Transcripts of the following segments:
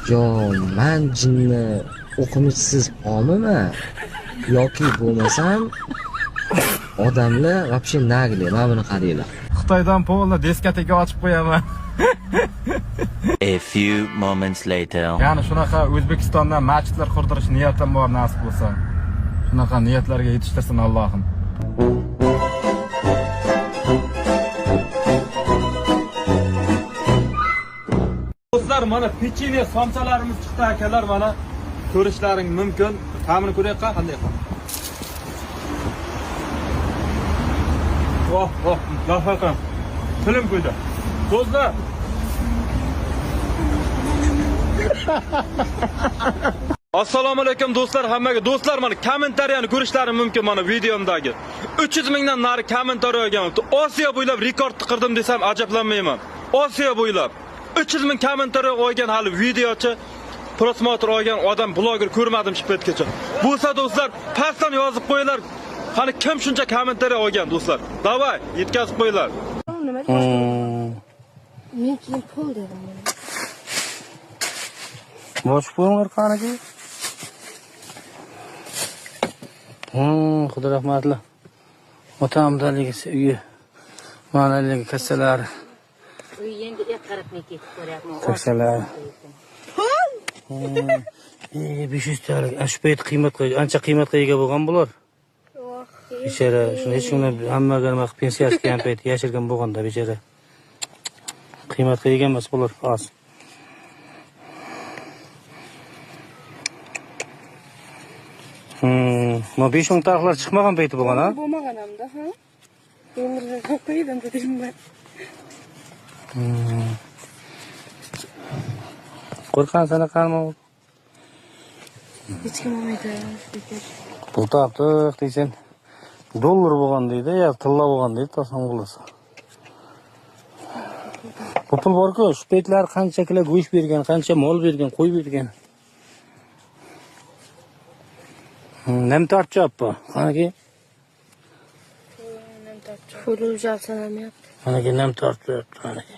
Yo, men jinni o'qimishsiz omiman yoki bo'lmasam odamlar вообще nagli, mana buni qaranglar. Xitoydan polni diskoteka ochib qo'yaman. A few moments later. Ya'ni shunaqa O'zbekistondan masjidlar qurdirish niyatim bor, nasib bo'lsa. Shunaqa niyatlarga yetishtirsin Allohim. Do'stlar, mana pechene somsalarimiz chiqdi akalar, mana ko'rishlaring mumkin. Ta'mini ko'rayqa, qanday qilib. Oh, lafaqam. Tilim qo'ydi. Do'stlar. Assalomu alaykum do'stlar, hammaga. Do'stlar, mana kommentariyani ko'rishlaring mumkin mana videomdagi. 300 mingdan nari kommentariy olgan. Osiyo bo'ylab rekordni qirdim desam ajablanmayman. Osiyo bo'ylab 300 ming kommentariy olgan hali videochi, prosmotr olgan odam, bloger ko'rmadim shu paytgacha. Bo'lsa do'stlar, pastdan yozib qo'yinglar. Qani kim shuncha kommentariy olgan do'stlar? Davay, yetkazib qo'yinglar. Men keyin pul dedim. Bosh qo'yinglar qanaqa? Xudo rahmatli. Otamdaligi uyi. Manaligi kassalari. Uy endi qarabmay ketib ko'ryapman. Kassalar. 500 talik. Shu payt qiymat qo'ydi. Ancha qiymatga ega bo'lgan bular. Bechara, shuni hech kimni hammaga nima pensiyasi kelgan payt yashirgan bo'lganda bechara. Qiymatga ega emas bular, az. Ma 5 ming tarixlar chiqmagan payti bo'lgan, ha? Bo'lmaganamda, ha. Endi qo'ydim dedim men. Qo'rqan sana qanmi? Hech kim olmaydi. Pul topdik deysan. Dollar bo'lgan deydi, yo tilla bo'lgan deydi, to'san bo'lsa. Bu pul bor-ku, shu paytlar qancha kilo go'sht bergan, qancha mol bergan, qo'y bergan. Nem tortchapti? Qanaqa? Nem tortchap. Pul jalsanamayapti. Qanaqa nem tortchapti, qanaqa?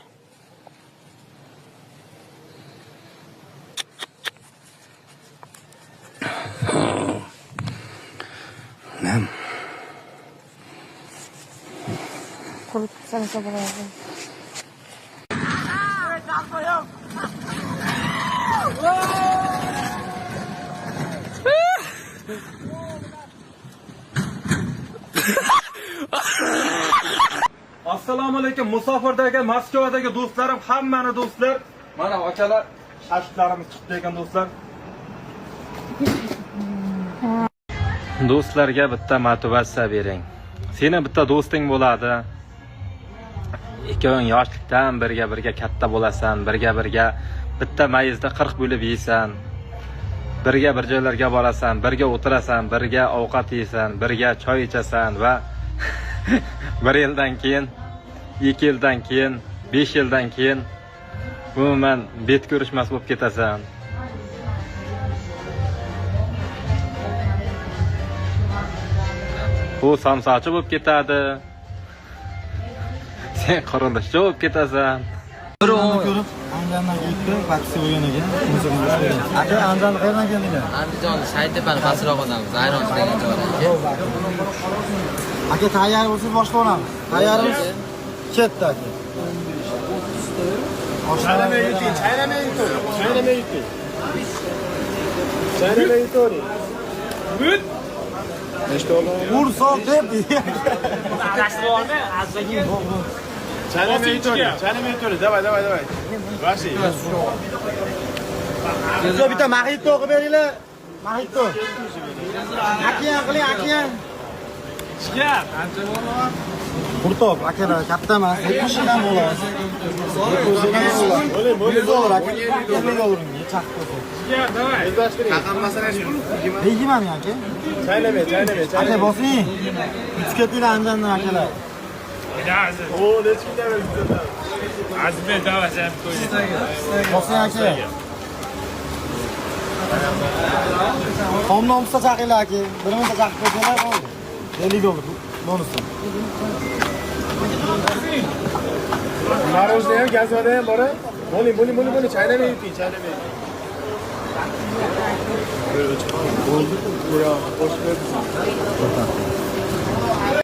Nem. Qurib sanasa bo'ladi. Assalomu alaykum musofirdagi Moskvadagi do'stlarim, hammani do'stlar. Mana akalar, shashlarimiz chiqdi ekan do'stlar. Do'stlarga bitta motivatsiya bering. Seni bitta do'sting bo'ladi. Ikkoving yoshlikdan birga katta bo'lasan, birga bitta mayizda 40 bo'lib yeysan. Birga bir joylarga borasan, birga o'tirasan, birga ovqat yeysan, birga choy ichasan va 1 yildan keyin, 2 yildan keyin, 5 yildan keyin umuman bet ko'rishmas bo'lib ketasan. U samsochi bo'lib ketadi. Sen qurulishchi bo'lib ketasan. Bir o'g'il ko'rib, Andijondan ketdi, taksi o'yiniga. Aka, Andijon qayerdan keldinglar? Andijon Shaytepan pastroq odamiz, ayronchi degan joydan. Aka, tayyor bo'lsangiz boshlayveramiz. Tayyormiz? Ketdi aka. Chaynamay yuting. But. Nechta oldi? Ursoq deb deydi. Chaynamay yuting. Давай. Ваши. Biza bitta mahitto o'qib beringlar. Mahitto. Akiyan qiling, akiyan. Chiqar. Qancha bo'lar? Qurtoq, akalar, katta emas. 70 dan bo'ladi. 70 dollar aka. 50 dollar chaq qo'ydi. Chiqar, давай. Qaqammasana shu. Yeyman aka. Chaynamay. Aka bosing. Biskotlar Andijondan akalar. O, necha kun davom Azizbek davashab qo'ydi. Bosing aka. Xomnomsa chaqinglar aka. Bir minutda chaqib qo'ysalar bo'ldi. 50 dollar bonusi. Marojda ham, gazvada ham bor. Bo'ling, chaynamay yuting.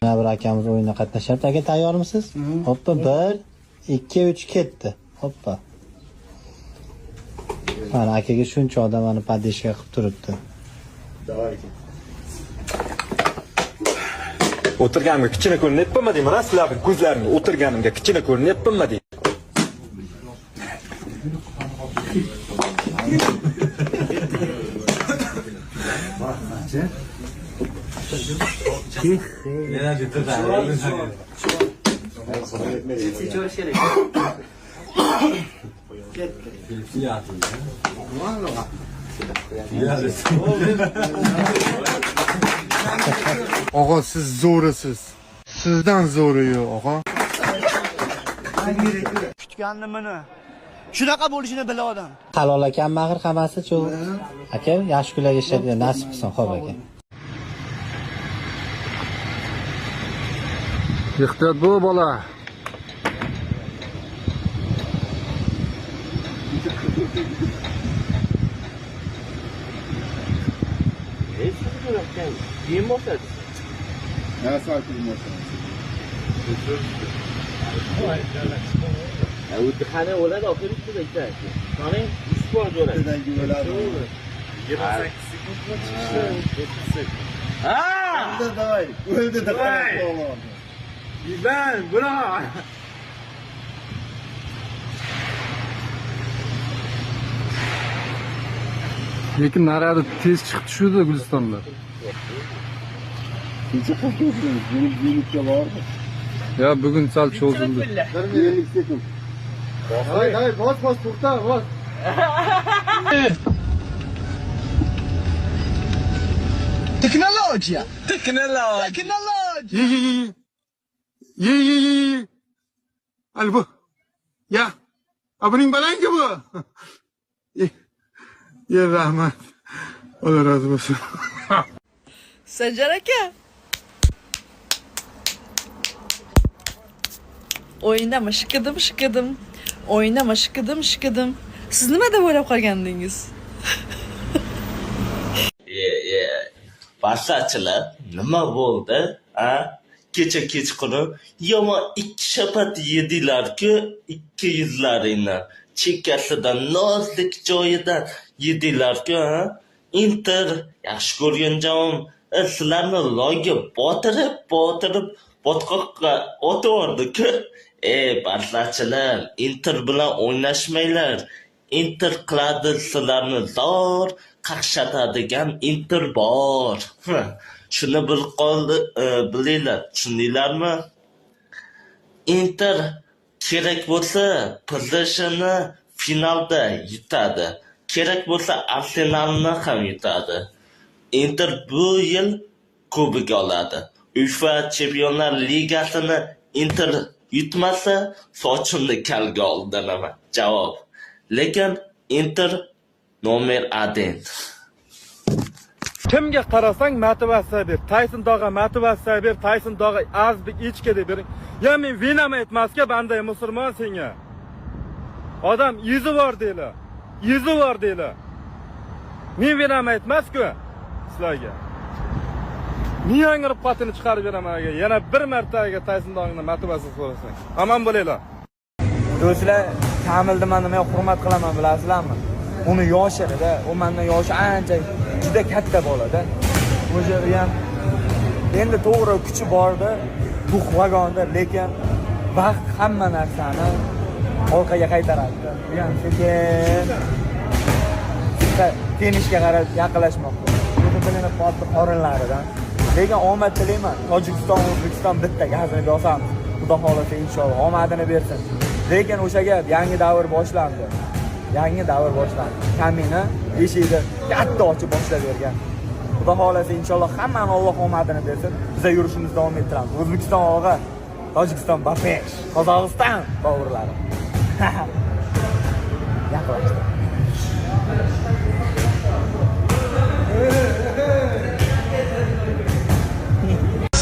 Yana bir akamiz o'yinda qatnashyapti. Aka, tayyormisiz? Hoppa, 1, 2, 3 ketdi. Hoppa. Mana akaga shuncha odam mani podeshka qilib turibdi. O'tirganimga kichkina ko'rinyapmanmi deyman, sizlarning ko'zlaringga o'tirganimga kichkina ko'rinyapmanmi deyman. Og'a, siz zo'risiz. Sizdan zo'ri yo'q, og'a. Kutganimni. Shunaqa bo'lishini biladim. Halol akam mag'ir hammasi-chu. Aka, yaxshi kunlarga ishlaydi, nasib qilsin, xo'p aka. Ehtiyot bo'l, bola. Lekin narada tez chiqib tushdi Gulistonda. Ya bugun sal cho'zildi. Hay, bos, to'xta, bos. Teknologiya. Ye. Al bu. Ya. Abuning balangi bu. Ye rahmat. Allah razı olsun. Sanjar aka. O'yindami shiqidim. O'yindami shiqidim. Siz nimada o'ylab qolgandingiz? Barsachilar, nima bo'ldi? Kecha kechqurun yomon 2 shapat yedilar-ku, 200laringni. Chekkasidan nozlik joyidan yedilar-ku, Inter yaxshi ko'rgan jamoam sizlarni loyga botirib botqoqqa o'tvordi-ku. Barsachilar, Inter bilan o'ynashmanglar. Inter qiladi sizlarni zo'r qaqshatadigan Inter bor. Shuni bilinglar, tushundinglarmi? Inter kerak bo'lsa PSJni finalda yutadi. Kerak bo'lsa Arsenalni ham yutadi. Inter bu yil kubok oladi. UEFA Chempionlar Ligasini Inter yutmasa, sochimni kalga oldiraman. Javob. Lekin Inter nomer 1. Kimga qarasang motivatsiya ber. Tayson dog'a motivatsiya ber, Tayson dog'a azbi ichki deb bering. Ya men vinam aytmasga banday musulmon senga. Odam yuzi bor deylar. Men vinam aytmas-ku sizlarga. Men yangirib qotini chiqarib beraman aga. Yana bir martaga Tayson dog'ini motivatsiya so'rasang. Aman bo'linglar. Do'stlar, Kamilni men nima hurmat qilaman bilasizlarmi? Uni yoshida, u mendan yoshi ancha juda katta bo'ladi. O'sha ham endi to'g'ri kuchi borda, tuq vagonda, lekin vaqt hamma narsani orqaga qaytaradi. Bu ham sekin tenishga qarab yaqinlashmoqda. Buni bilinib qoldi qorinlaridan. Lekin omad tilayman. Tojikiston, O'zbekiston bitta gazini bosamiz. Xudo xolasa inshaalloh omadini bersin. Lekin o'sha gap yangi davr boshlandi. Kamina eshikni katta ochib boshlab bergan. Xudo xolasa inshaalloh hammani Alloh omadini bersin. Biz yurishimizni davom ettiramiz. O'zbekiston og'a, Tojikiston bapesh, Qozog'iston bovurlari. Yaqinlashdi.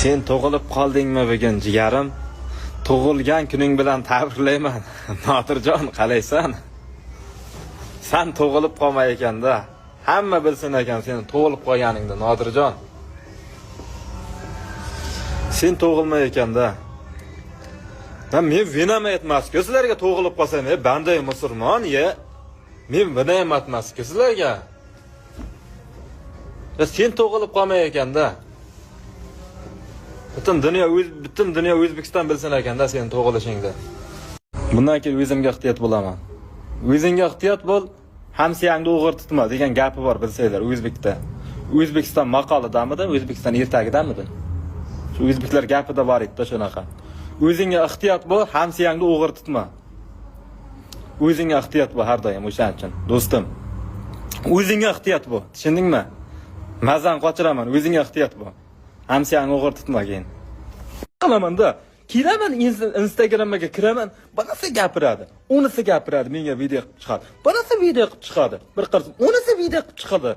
Sen tug'ilib qoldingmi bugun jigarim? Tug'ilgan kuning bilan tabriklayman. Nodirjon, qalaysan? Sen tug'ilib qolmay ekanda. Hamma bilsin ekan seni tug'ilib qolganingda, Nodirjon. Sen tug'ilmay ekanda. Men vinam aytmas-ku sizlarga tug'ilib qolsam, banday musulmon, men buni ham aytmas-ku sizlarga. Sen tug'ilib qolmay ekanda. Butun dunyo O'zbekiston bilsin ekanda sen tug'ilishingda. Bundan keyin o'zimga ehtiyot bo'laman. O'zingga ehtiyot bo'l, hamsiyangni o'g'ir tutma degan gapi bor bilsanglar O'zbekda. O'zbekiston maqolidamidi, O'zbekiston ertagidamidi? Shu o'zbeklar gapida bor edi shunaqa. O'zingga ehtiyot bo'l, hamsiyangni o'g'ir tutma. O'zingga ehtiyot bo'l har doim o'shaning uchun, do'stim. O'zingga ehtiyot bo'l, tushundingmi? Mazan qochiraman, o'zingga ehtiyot bo'l. Hamsiyangni o'g'ir tutmagin. Qilaman-da. Kiraman Instagramga kiraman, bunisi gapiradi. Unisi gapiradi, menga video qilib chiqadi. Bunisi video qilib chiqadi. Bir qarasam, unisi video qilib chiqadi.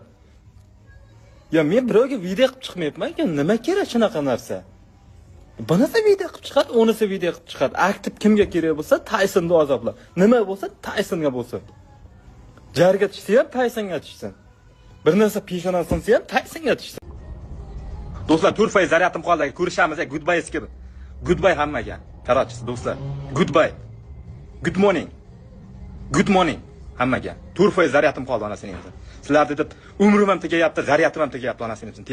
Men birovga video qilib chiqmayapman-ku, nima kerak shunaqa narsa? Bunisi video qilib chiqadi, unisi video qilib chiqadi. Aktiv kimga kerak bo'lsa, Taysonni azobla. Nima bo'lsa, Taysonga bo'lsin. Jarga tushsa ham Taysonga tushsin. Bir narsa peshona sinsa ham Taysonga tushsin. Do'stlar, turfay zaryatim qoldi. Ko'rishamiz, goodbye eskib. Goodbye hammaga. Qarachsiz do'stlar. Goodbye. Good morning. Good morning hammaga. Turfay zaryatim qoldi onasining uchun. Sizlarni deb umrim ham tegayapti, zaryatim ham tegayapti onasining uchun.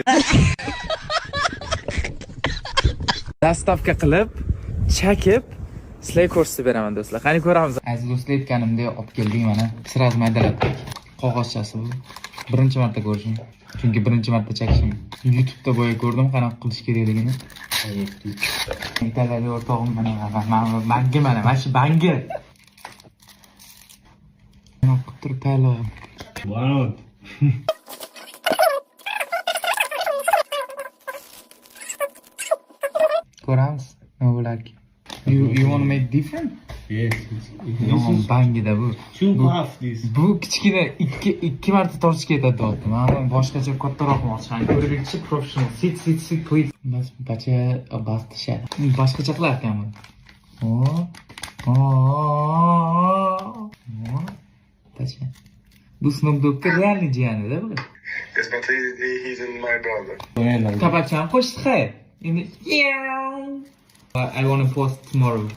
Dastavka qilib, chakib, sizlarga ko'rsatib beraman do'stlar. Qani ko'ramiz. Aziz do'stlar, aytganimdek olib keldik mana. Sraz maydalab qog'ozchasi bu. Birinchi marta ko'rishim. Chunki birinchi marta chakishim. YouTube'da bo'yi ko'rdim, qanaqa qilish kerakligini. Italiyalik o'rtog'im mana bangi mana shu bangi. Nima qilib turib tayyorlayapman. Wow. Ko'ramiz nima bo'larki. You want to make different? Yes. Bangida bu. Two half this. Bu kichkina ikki marta tortish ketadi deyapti. Men boshqacha kattaroq qilmoqchiman. Ko'rguvchi professional. Sit please. Bas bacha bastishadi. Boshqacha qilar ekanman. Bacha. Bu Snoop Dogg'ga realniy jiyanida bu. Yes, but he's in my brother. Kapacham qo'shdi xayr. Endi I want to post tomorrow.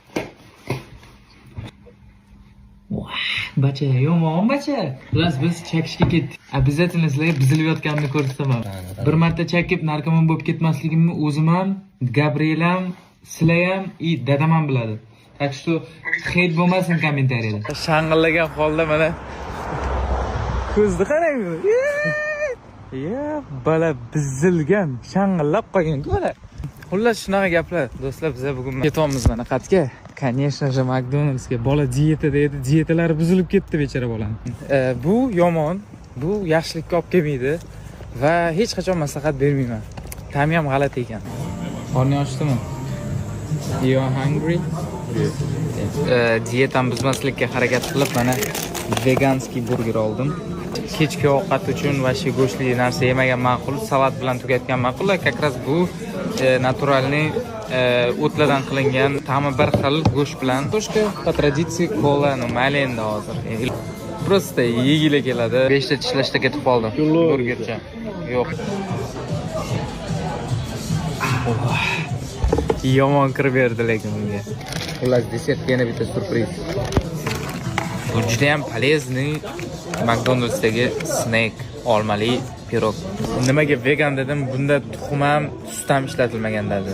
Bacha, yomon bacha. Biz chakishga ketdik. Обязательно sizlarga bizilayotganini ko'rsataman. Bir marta chakib narkoman bo'lib ketmasligimni o'zim ham, Gabriel ham, sizlar ham, dadam ham biladi. Так что hate bo'lmasin kommentariyada. Shang'illagan holda mana ko'zni qarang. Bala bizilgan, shang'illab qolgan ko'ra. Xullas shunaqa gaplar. Do'stlar, biz bugun ketyapmiz mana qayerga? Конечно же McDonald'sga. Bola dietada edi, dietalari buzilib ketdi bechora bolam. Bu yomon, bu yaxshilikka olib kelmaydi va hech qachon maslahat bermayman. Ta'mi ham g'alati ekan. Qorning ochdimi? You are hungry? Dietam buzmaslikka harakat qilib mana veganskiy burger oldim. Kechki ovqat uchun va shu go'shtli narsa yemagan ma'qul, salat bilan tugatgan ma'qul. Как раз bu naturalniy o'tlardan qilingan ta'mi bir xil go'sht bilan to'shqa по традиции kola nima endi hozir. Просто yegila keladi. 5 ta tishlashda ketib qoldim. Burgercha. Yo'q. Yomon kirib berdi lekin bunga. Xullas desertga yana bitta surpriz. Bu juda ham полезный McDonald'sdagi snack, olmali pirog. Nimaga vegan dedim? Bunda tuxum ham, sut ham ishlatilmagan dedi.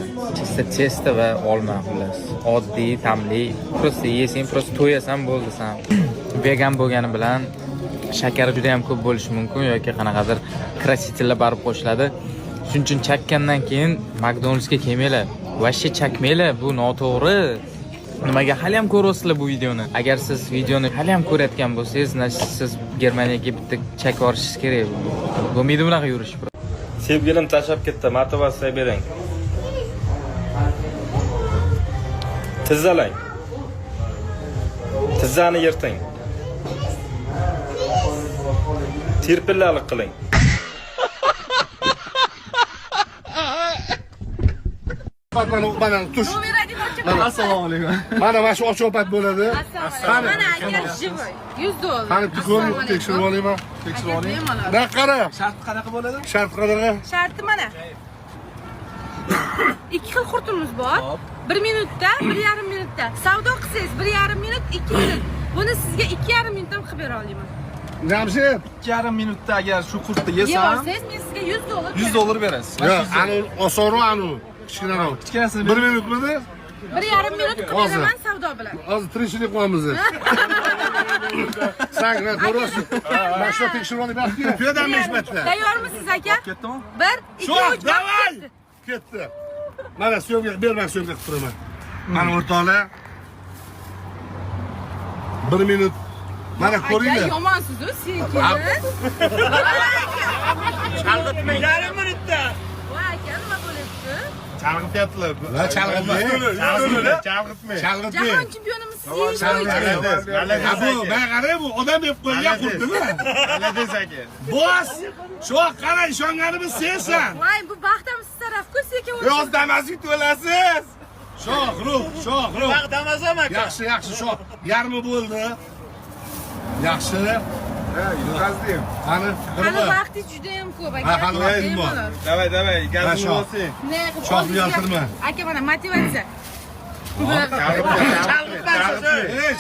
Chesta va olma xullas. Oddiy, ta'mli. Prosta yesang, prosta to'yasan bo'ldi sen. Vegan bo'lgani bilan shakari juda ham ko'p bo'lishi mumkin yoki qanaqadir krasitellar barib qo'shiladi. Shuning uchun chakkandan keyin McDonald'sga kelmanglar. Vashshi chakmanglar, bu noto'g'ri. Nimaga hali ham ko'ryapsizlar bu videoni? Agar siz videoni hali ham ko'rayotgan bo'lsangiz, siz Germaniyaga bitta chak orishingiz kerak. Bo'lmaydi bunaqa yurish. Sevgilim tashlab ketdi, motivatsiya bering. Tizzalang. Tizzani yirting. Tirpillalik qiling. Bana tush. Assalomu alaykum. Mana shu ochopat bo'ladi. Assalomu alaykum. Mana aka живой. $100. Qani tikoni tekshirib olayman. Tekshirib olayım. Da qara. Shart qanaqa bo'ladi? Shart qanaqa? Sharti mana. 2 xil qurtimiz bor. 1 minutda, 1,5 minutda. Savdo qilsangiz 1,5 minut, 2 minut. Buni sizga 2,5 minutda qilib bera olaman. Jamshid, 2,5 minutda agar shu qurtni yesam, Yeyorsangiz men sizga $100 $100 berasiz. yo'q, anu osonroq anu. Kichkinaroq. Kichkinasini 1 minutmidi? 1,5 minut qilib beraman savdo bilan. Hozir tirishlik qilamiz. Sangna ko'rasiz. Mana shu tekshirib olayman. Tuyadami ishbatda? Tayyormisiz aka? Ketdimi? 1, 2, 3, davay! Ketdi. Mana syomka bermak syomka qilib turaman. Mana o'rtoqlar. 1 minut. Mana ko'ringlar. Aka yomonsiz-ku, sekin. Chalg'itmang. 1,5 minutda. Voy aka, nima bo'lyapti? Chalg'ityaptilar. Ha, chalg'itmang. Chalg'itmang. Chalg'itmang. Jahon chempionimiz siz bo'yicha. Ha bu, men qarang bu odam deb qo'ygan qurtimi? Malades aka. Boss, shu qara ishonganimiz sensan. Voy, bu baxtimiz tarafku, sekin o'tiring. Yoz damaslik to'lasiz. Shohruh. Vaqt damazam aka. Yaxshi, shoh. Yarmi bo'ldi. Yaxshi. Yutqazdim. Qani, Hali vaqtingiz juda ham ko'p aka. Ha, hali vaqtim bor. Davay, gazini olsang. Shohni yaltirma. Aka, mana motivatsiya.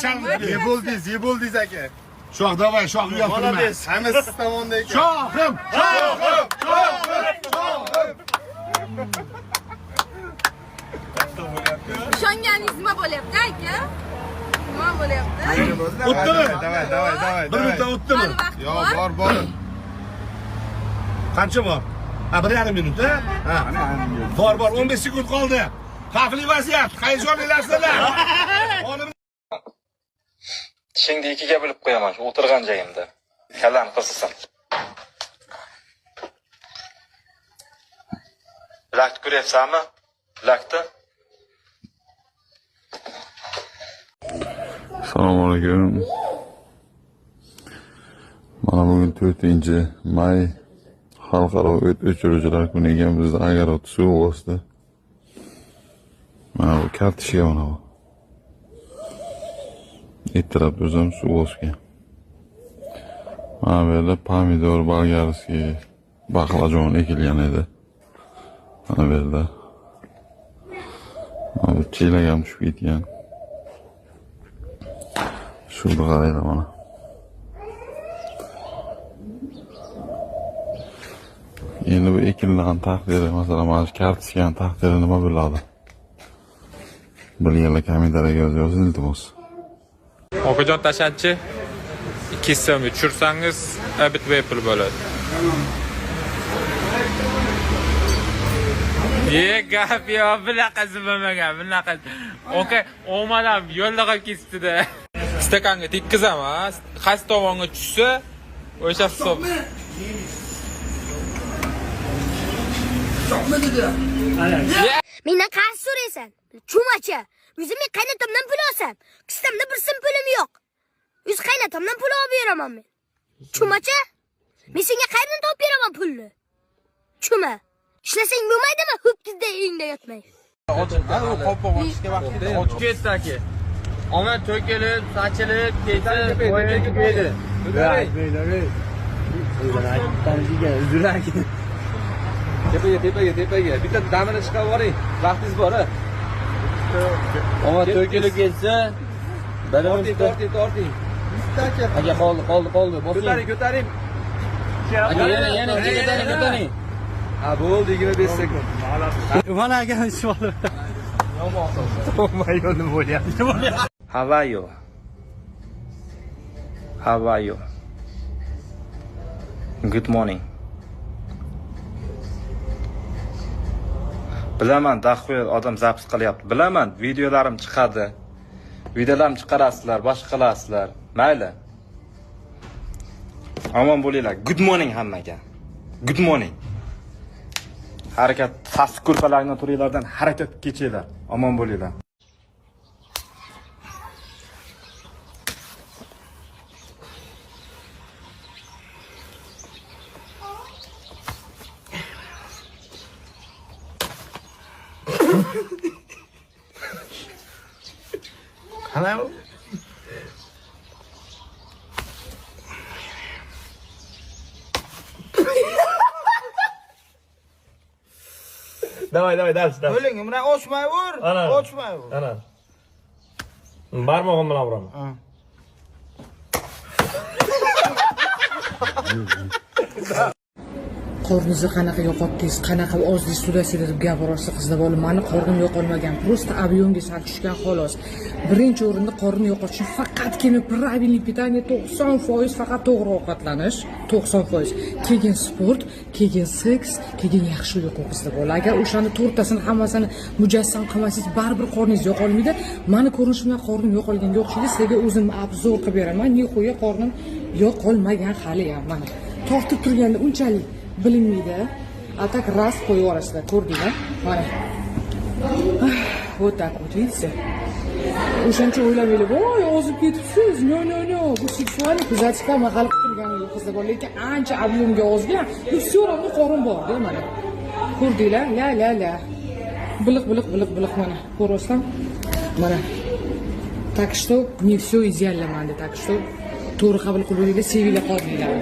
Chalg'itmang. Yebuldingiz aka. Shoh, davay, shohni yaltirma. Malades, hammasi siz tomonda ekan. Shohim. Ishonganingiz nima bo'lyapti aka? Nima bo'lyapti? O'tdimi? Davay. Bir minutda o'tdimi? Hali vaqt bor. Bor. Qancha bor? Ha, 1,5 minut, ha? Bor, 15 sekund qoldi. Xavfli vaziyat. Hayajonlarsizlar. Tishingni ikkiga bo'lib qo'yaman shu o'tirgan joyimda. Kallani qirsasan. Lakt ko'ryapsanmi? Laktni. Assalomu alaykum. Mana bugun 4-may xalqaro o't o'chiruvchilar kuni ekan, bizda Agarot suv bosdi. Mana bu kartoshka mana bu. Ertalab o'zim suv bosgan. Mana bu yerda pomidor, bolgarskiy, baqlajon ekilgan edi. Mana bu yerda. Mana bu chelak ham tushib ketgan. Şurada qaraylar mana. Endi bu ekilgan taqdiri, masalan, mana shu kartoshkaning taqdiri nima bo'ladi? Bilganlar kommentariyga yozing, iltimos. Okajon tashanchi 2 so'mga tushirsangiz, bitta pul bo'ladi. Gap yo, bunaqasi bo'lmagan, bunaqasi. Oka, omalam yo'lda qolib ketibdi-da. Stakanga tekkizaman, qaysi tomonga tushsa, o'sha hisob. Mendan qarshi so'raysan. Chumacha. O'zim men qaynatamdan pul olsam, qistamda bir so'm pulim yo'q. O'z qaynatamdan pul olib beraman men. Chumacha? Men senga qayerdan topib beraman pulni? Chuma. Ishlasang bo'lmaydimi? Ho'kizda uyingda yotmay. Qopqon ochishga vaqtida ochib ketdi aka. Omad to'kilib, sachilib, ketib, o'yinga tugaydi. Tepaga. Bitta damini chiqarib yuboring. Vaqtingiz bor. Omad to'kilib kelsa, torting. Aka qoldi. Ko'taring. Aka yana ko'taring. Ha, bo'ldi 25 sekund. Mana aka shu olib. Nima bo'lyapti? How are you? Good morning. Bilaman, daxoy odam zapis qilyapti. Bilaman, videolarim chiqadi. Videolarim chiqarasizlar, boshqa qilasizlar. Mayli. Omon bo'linglar. Good morning hammaga. Good morning. Harakat, sassi ko'rpalardan turinglardan harakat kechinglar. Omon bo'linglar. Ana Davay, dars. Bo'ling, buni ochmay vur. Ochmay vur. Ana. Barmog'im bilan uraman. Qorningizni qanaqa yo'qotdingiz, qanaqa ozdingiz, sudasida deb gapirsa qizlar bola, mani qornim yo'qolmagan, просто avion sal tushgan xolos. Birinchi o'rinda qorni yo'qotish faqatgina правильный питание 90% faqat to'g'ri ovqatlanish, 90%. Keyin sport, keyin seks, keyin yaxshi uyqu qizlar bola. Agar o'shani to'rttasini hammasini mujassam qilmasangiz, baribir qorningiz yo'qolmaydi. Mani ko'rinishimdan qornim yo'qolganga o'xshaydi. Sizlarga o'zim obzor qilib beraman. Nihoya qornim yo'qolmagan hali ham mana. Tortib turganda unchalik bilinmaydi. A tak rast qo'yib yuborasizlar, ko'rdinglar? Mana. Вот так вот, видите? O'shancha o'ylamaylik, voy, ozib ketibsiz. No. Bu seksualniy kuzatikka mahal qilib turgani yo'q qizlar bor, lekin ancha объемga ozgan. Bu все равно qorin bor-da mana. Ko'rdinglar? La. Biliq mana. Ko'rasizlar? Mana. Так что не все идеально, mana. Так что to'g'ri qabul qilib, sevinglar, qolinglar.